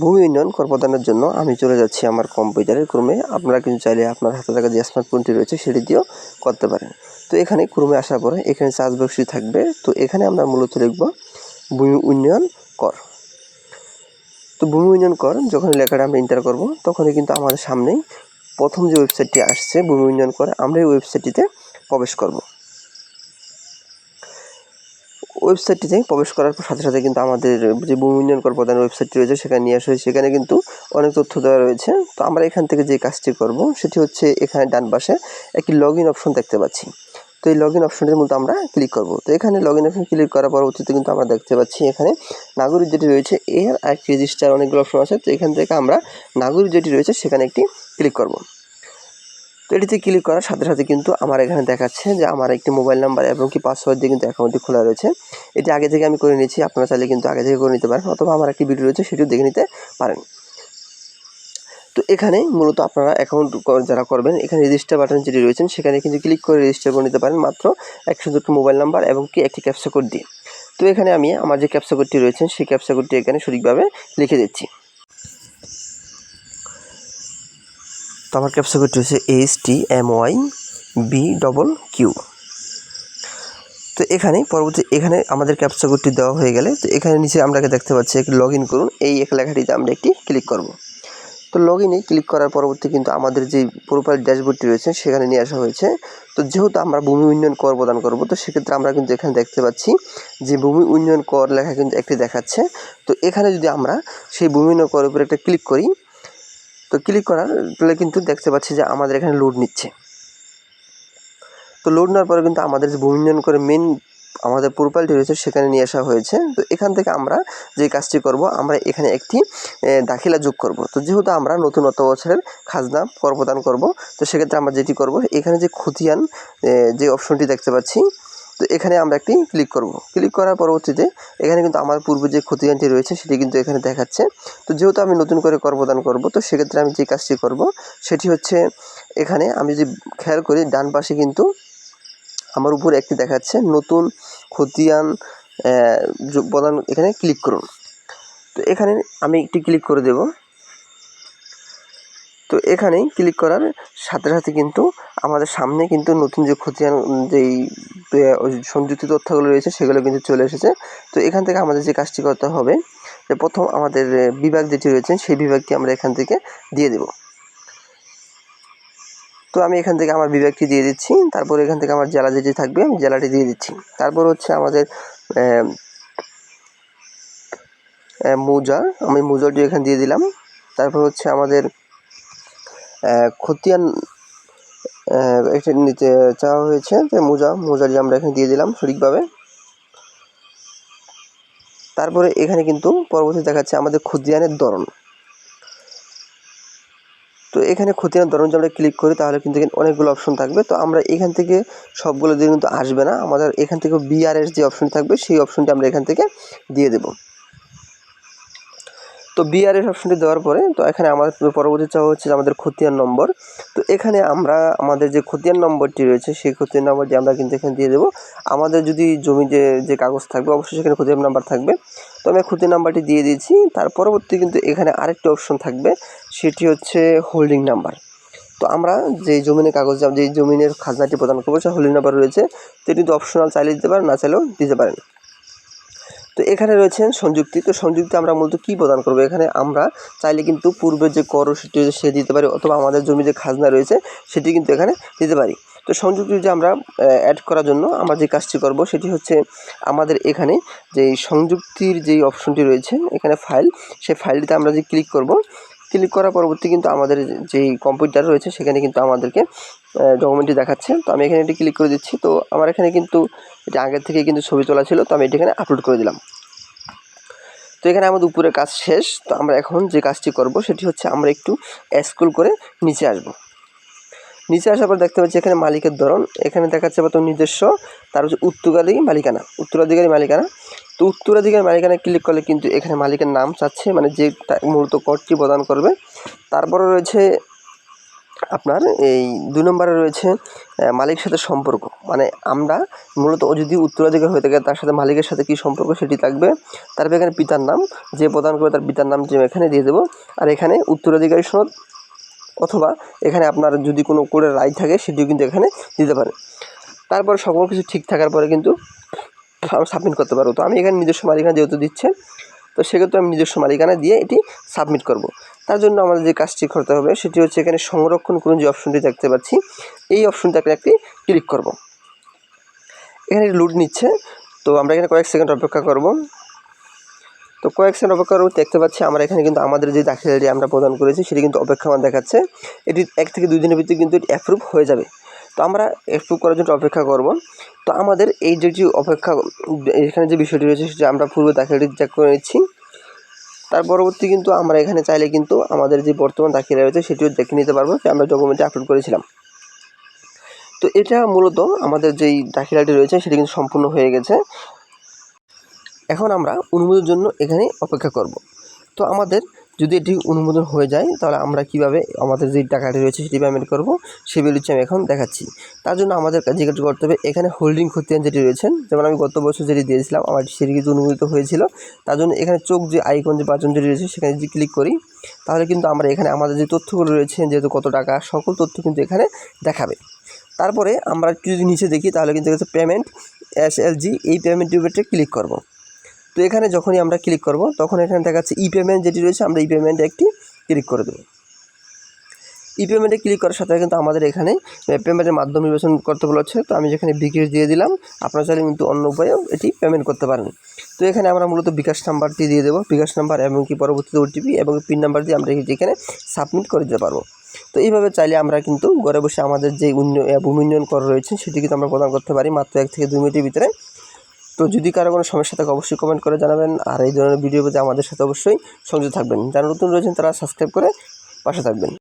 ভূমি উন্নয়ন কর প্রদানের জন্য আমি চলে যাচ্ছি আমার কম্পিউটারের ক্রমে। আপনারা কিন্তু চাইলে আপনার হাতে থাকা যে স্মার্টফোনটি রয়েছে সেটি দিয়েও করতে পারেন। তো এখানে ক্রমে আসার পরে এখানে সার্চ বক্সটি থাকবে। তো এখানে আমরা মূলত লিখব ভূমি উন্নয়ন কর। তো ভূমি উন্নয়ন কর যখন লেখাটা আমরা এন্টার করব তখনই কিন্তু আমাদের সামনেই প্রথম যে ওয়েবসাইটটি আসছে ভূমি উন্নয়ন কর, আমরা এই ওয়েবসাইটটিতে প্রবেশ করব। ওয়েবসাইটটিতে প্রবেশ করার সাথে সাথে কিন্তু আমাদের যে ভূমি উন্নয়ন কর প্রদানের ওয়েবসাইটটি রয়েছে সেখানে নিয়ে আসা হয়েছে। সেখানে কিন্তু অনেক তথ্য দেওয়া রয়েছে। তো আমরা এখান থেকে যে কাজটি করব সেটি হচ্ছে এখানে ডান পাশে একটি লগ ইন অপশন দেখতে পাচ্ছি। তো এই লগ ইন অপশনটির মধ্যে আমরা ক্লিক করব। তো এখানে লগ ইন অপশন ক্লিক করার পরবর্তীতে কিন্তু আমরা দেখতে পাচ্ছি এখানে নাগরিক যেটি রয়েছে এর আর রেজিস্টার অনেকগুলো অপশন আছে। তো এখান থেকে আমরা নাগরিক যেটি রয়েছে সেখানে একটি ক্লিক করব। তো এটিতে ক্লিক করার সাথে সাথে কিন্তু আমার এখানে দেখাচ্ছে যে আমার একটি মোবাইল নাম্বার এবং কি পাসওয়ার্ড দিয়ে কিন্তু অ্যাকাউন্টটি খোলা রয়েছে। এটি আগে থেকে আমি করে নিয়েছি, আপনারা চাইলে কিন্তু আগে থেকে করে নিতে পারেন, অথবা আমার একটি ভিডিও রয়েছে সেটিও দেখে নিতে পারেন। তো এখানে মূলত আপনারা অ্যাকাউন্ট যারা করবেন এখানে রেজিস্টার বাটন যেটি রয়েছেন সেখানে কিন্তু ক্লিক করে রেজিস্টার করে নিতে পারেন মাত্র শুধু মোবাইল নাম্বার এবং কি একটি ক্যাপচা কোড দিয়ে। তো এখানে আমি আমার যে ক্যাপচা কোডটি রয়েছে সেই ক্যাপচা কোডটি এখানে সঠিকভাবে লিখে দিচ্ছি। তো আমার ক্যাপচা কোডটি হচ্ছে HTMYBQQ। তো এখানে এখানে আমাদের ক্যাপচা কোডটি দেওয়া হয়ে গেলে তো এখানে নিচে আমরা দেখতে পাচ্ছি একটি লগ ইন করুন, এই লেখাটিতে আমরা একটি ক্লিক করব। তো লগ ইনে ক্লিক করার পরবর্তী কিন্তু আমাদের যে প্রোফাইল ড্যাশবোর্ডটি রয়েছে সেখানে নিয়ে আসা হয়েছে। তো যেহেতু আমরা ভূমি উন্নয়ন কর প্রদান করব তো সেক্ষেত্রে আমরা কিন্তু এখানে দেখতে পাচ্ছি যে ভূমি উন্নয়ন কর লেখা কিন্তু একটি দেখাচ্ছে। তো এখানে যদি আমরা সেই ভূমি উন্নয়ন করের উপরে একটা ক্লিক করি, তো ক্লিক করার ফলে কিন্তু দেখতে পাচ্ছি যে আমাদের এখানে লোড নিচ্ছে। তো লোড নেওয়ার পরে কিন্তু আমাদের যে ভূমি উন্নয়ন করে মেন আমাদের প্রোফাইলটি রয়েছে সেখানে নিয়ে আসা হয়েছে। তো এখান থেকে আমরা যে কাজটি করব আমরা এখানে একটি দাখিলা যোগ করব। তো যেহেতু আমরা নতুনত্ব বছরের খাজনা কর প্রদান করব তো সেক্ষেত্রে আমরা যেটি করব এখানে যে খতিয়ান যে অপশনটি দেখতে পাচ্ছি তো এখানে আমরা একটি ক্লিক করব। ক্লিক করার পরবর্তীতে এখানে কিন্তু আমার পূর্বে যে খতিয়ানটি রয়েছে সেটি কিন্তু এখানে দেখাচ্ছে। তো যেহেতু আমি নতুন করে কর প্রদান করব তো সেক্ষেত্রে আমি যে কাজটি করব সেটি হচ্ছে এখানে আমি যদি খেয়াল করি ডান পাশে কিন্তু আমার উপরে একটি দেখাচ্ছে নতুন খতিয়ান প্রদান, এখানে ক্লিক করুন। তো এখানে আমি একটি ক্লিক করে দেব। তো এখানে ক্লিক করার সাথে সাথে কিন্তু আমাদের সামনে কিন্তু নতুন যে খতিয়ান যেই সংযুক্ত তথ্যগুলো রয়েছে সেগুলো কিন্তু চলে এসেছে। তো এখান থেকে আমাদের যে কাজটি করতে হবে যে প্রথম আমাদের বিভাগ যেটি রয়েছে সেই বিভাগটি আমরা এখান থেকে দিয়ে দেব। তো আমি এখান থেকে আমার বিভাগটি দিয়ে দিচ্ছি। তারপর এখান থেকে আমার জেলা যেটি থাকবে আমি জেলাটি দিয়ে দিচ্ছি। তারপর হচ্ছে আমাদের মৌজা, আমি মৌজাটি এখানে দিয়ে দিলাম। তারপর হচ্ছে আমাদের খতিয়ান এটা নিতে চাওয়া হয়েছে যে মৌজাটি আমরা এখানে দিয়ে দিলাম সঠিকভাবে। তারপরে এখানে কিন্তু পরবর্তী দেখাচ্ছে আমাদের খতিয়ানের ধরন। তো এখানে খতিয়ানের ধরন যদি আমরা ক্লিক করি তাহলে কিন্তু এখানে অনেকগুলো অপশন থাকবে। তো আমরা এখান থেকে সবগুলো দিয়ে কিন্তু আসবে না, আমাদের এখান থেকে বিআরএস যে অপশন থাকবে সেই অপশনটি আমরা এখান থেকে দিয়ে দেব। তো বিআরএস অপশনটি দেওয়ার পরে তো এখানে আমাদের পরবর্তী চাওয়া হচ্ছে আমাদের খতিয়ান নম্বর। তো এখানে আমরা আমাদের যে খতিয়ান নম্বরটি রয়েছে সেই খতিয়ান নম্বরটি আমরা কিন্তু এখানে দিয়ে দেবো। আমাদের যদি জমিতে যে কাগজ থাকবে অবশ্যই সেখানে খতিয়ান নাম্বার থাকবে। তো আমি খতিয়ান নাম্বারটি দিয়ে দিয়েছি। তার পরবর্তী কিন্তু এখানে আরেকটি অপশন থাকবে সেটি হচ্ছে হোল্ডিং নাম্বার। তো আমরা যেই জমিনের কাগজ যেই জমিনের খাজনাটি প্রদান করবো সেই হোল্ডিং নাম্বার রয়েছে সেটি কিন্তু অপশনাল চাইলে দিতে পারেন, না চাইলেও দিতে পারেন। তো এখানে রয়েছে সংযুক্তি। তো সংযুক্তি আমরা মূলত কী প্রদান করবো, এখানে আমরা চাইলে কিন্তু পূর্বের যে কর সেটি সে দিতে পারি, অথবা আমাদের জমি যে খাজনা রয়েছে সেটি কিন্তু এখানে দিতে পারি। তো সংযুক্তি যে আমরা অ্যাড করার জন্য আমরা যে কাজটি করব সেটি হচ্ছে আমাদের এখানে যে সংযুক্তির যেই অপশনটি রয়েছে এখানে ফাইল, সেই ফাইলটিতে আমরা যে ক্লিক করব, ক্লিক করার পরবর্তী কিন্তু আমাদের যেই কম্পিউটার রয়েছে সেখানে কিন্তু আমাদেরকে ডকুমেন্টটি দেখাচ্ছে। তো আমি এখানে এটি ক্লিক করে দিচ্ছি। তো আমার এখানে কিন্তু এটা আগের থেকে কিন্তু ছবি তোলা ছিল, তো আমি এটি এখানে আপলোড করে দিলাম। তো এখানে আমাদের উপরে কাজ শেষ। তো আমরা এখন যে কাজটি করব সেটি হচ্ছে আমরা একটু স্ক্রল করে নিচে আসব। নিচে আসার পর দেখতে পাচ্ছি এখানে মালিকের ধরন, এখানে দেখাচ্ছে প্রথম নিজস্ব, তার হচ্ছে উত্তরাধিকারী মালিকানা। তো উত্তরাধিকারী মালিকানা ক্লিক করলে কিন্তু এখানে মালিকের নাম চাচ্ছে, মানে যে মূলত করটি প্রদান করবে। তারপরে রয়েছে আপনার এই 2 নম্বরে রয়েছে মালিকের সাথে সম্পর্ক, মানে আমরা মূলত যদি উত্তরাধিকার হয়ে থাকে তার সাথে মালিকের সাথে কী সম্পর্ক সেটি থাকবে। তারপর এখানে পিতার নাম, যে প্রদান করবে তার পিতার নামটি এখানে দিয়ে দেবো। আর এখানে উত্তরাধিকারী সনদ অথবা এখানে আপনার যদি কোনো কোর্টের রায় থাকে সেটিও কিন্তু এখানে দিতে পারে। তারপর সকল কিছু ঠিক থাকার পরে কিন্তু সাবমিট করতে পারবো। তো আমি এখানে নিজস্ব মালিকানা যেহেতু দিচ্ছে, তো সেক্ষেত্রে আমি নিজস্ব মালিকানা দিয়ে এটি সাবমিট করব। তার জন্য আমাদের যে কাজটি করতে হবে সেটি হচ্ছে এখানে সংরক্ষণ করুন যে অপশনটি দেখতে পাচ্ছি, এই অপশনটাকে একটি ক্লিক করব। এখানে লুড নিচ্ছে, তো আমরা এখানে কয়েক সেকেন্ড অপেক্ষা করব। তো কয়েক সেকেন্ড অপেক্ষা করব, দেখতে পাচ্ছি আমরা এখানে কিন্তু আমাদের যে দাখিলাটি আমরা প্রদান করেছি সেটি কিন্তু অপেক্ষমান দেখাচ্ছে। এটি 1 থেকে 2 দিনের ভিতরে কিন্তু এটি অ্যাপ্রুভ হয়ে যাবে। তো আমরা অ্যাপ্রুভ করার জন্য অপেক্ষা করব। তো আমাদের এই যেটি অপেক্ষা এখানে যে বিষয়টি রয়েছে সেটি আমরা পূর্বে দাখিলাটি চেক করে নিচ্ছি। তার পরবর্তী কিন্তু আমরা এখানে চাইলে কিন্তু আমাদের যে বর্তমান দাখিলা রয়েছে সেটিও দেখে নিতে পারবো যে আমরা ডকুমেন্টে আপলোড করেছিলাম। তো এটা মূলত আমাদের যেই দাখিলাটি রয়েছে সেটি কিন্তু সম্পূর্ণ হয়ে গেছে। এখন আমরা অনুমোদনের জন্য এখানে অপেক্ষা করব। তো আমাদের যদি এটি অনুমোদন হয়ে যায় তাহলে আমরা কিভাবে আমাদের যে টাকাটি রয়েছে সেটি পেমেন্ট করব সে বিষয়টি আমি এখন দেখাচ্ছি। তার জন্য আমাদের যে কাজটি করতে হবে, এখানে হোল্ডিং খতিয়ান যেটি রয়েছেন, যেমন আমি গত বছর যেটি দিয়েছিলাম আমার সেটি কিন্তু অনুমোদিত হয়েছিল। তার জন্য এখানে চোখ যে আইকন যে বাটন যেটি রয়েছে সেখানে যদি ক্লিক করি তাহলে কিন্তু আমরা এখানে আমাদের যে তথ্যগুলো রয়েছে, যেহেতু কত টাকা সকল তথ্য কিন্তু এখানে দেখাবে। তারপরে আমরা যদি নিচে দেখি তাহলে কিন্তু পেমেন্ট SLG, এই পেমেন্টের উপরে ক্লিক করব। তো এখানে যখনই আমরা ক্লিক করব তখন এখানে দেখাচ্ছে ই পেমেন্ট যেটি রয়েছে, আমরা ই পেমেন্টে একটি ক্লিক করে দেবো। ই পেমেন্টে ক্লিক করার সাথে কিন্তু আমাদের এখানে পেমেন্টের মাধ্যম নির্বাচন করতে বলেছে। তো আমি যেখানে বিকাশ দিয়ে দিলাম, আপনারা চাইলে কিন্তু অন্য উপায়েও এটি পেমেন্ট করতে পারেন। তো এখানে আমরা মূলত বিকাশ নাম্বারটি দিয়ে দেবো, বিকাশ নাম্বার এবং কি পরবর্তীতে OTP এবং পিন নাম্বার দিয়ে আমরা এখানে সাবমিট করে দিতে পারবো। তো এইভাবে চাইলে আমরা কিন্তু ঘরে বসে আমাদের যে ভূমি উন্নয়ন কর রয়েছে সেটি কিন্তু আমরা প্রদান করতে পারি মাত্র 1 থেকে 2 মিনিটের ভিতরে। তো যদি কারো কোনো সমস্যা থাকে অবশ্যই কমেন্ট করে জানাবেন। আর এই ধরনের ভিডিও পেতে আমাদের সাথে অবশ্যই সংযুক্ত থাকবেন। যারা নতুন রয়েছেন তারা সাবস্ক্রাইব করে পাশে থাকবেন।